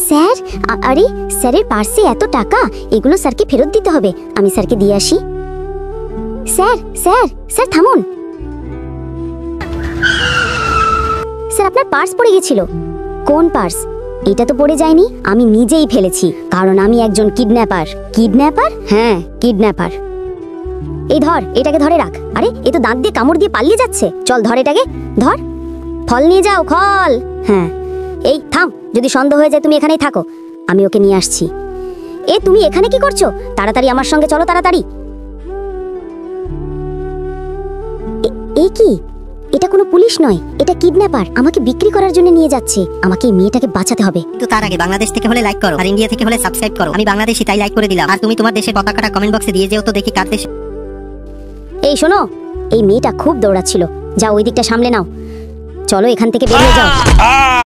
Sir, আরে স্যারের পার্সে এত টাকা, এগুলো স্যারকে ফেরত দিতে হবে। আমি স্যারকে দিয়ে আসি। স্যার স্যার স্যার থামুন। স্যার আপনার পার্স পড়ে গেছিল। কোন পার্স? এটা তো পড়ে যায়নি, আমি নিজেই ফেলেছি, কারণ আমি একজন কিডন্যাপার। কিডন্যাপার? হ্যাঁ, কিডন্যাপার। এই ধর, এটাকে ধরে রাখ। আরে এ তো দাঁত দিয়ে কামড় দিয়ে পালিয়ে যাচ্ছে। চল ধর এটাকে, ধর। ফল নিয়ে যাও, ফল। হ্যাঁ, এই থাম, যদি সন্দেহ হয়ে যায় তুমি এখানেই থাকো, আমি ওকে নিয়ে আসছি। এ তুমি এখানে কি করছো? তাড়াতাড়ি আমার সঙ্গে চলো, তাড়াতাড়ি। এ কি? এটা কোনো পুলিশ নয়, এটা কিডন্যাপার। আমাকে বিক্রি করার জন্য নিয়ে যাচ্ছে। আমাকে এই মেয়েটাকে বাঁচাতে হবে। কিন্তু তার আগে বাংলাদেশ থেকে হলে লাইক করো, আর ইন্ডিয়া থেকে হলে সাবস্ক্রাইব করো। আমি বাংলাদেশি তাই লাইক করে দিলাম। আর তুমি তোমার দেশের পতাকাটা কমেন্ট বক্সে দিয়ে যেও তো, দেখি কার দেশ। এই শোনো, এই মেয়েটা খুব দৌড়াচ্ছিল, যাও ওই দিকটা সামলে নাও। চলো এখান থেকে বেরিয়ে যাও।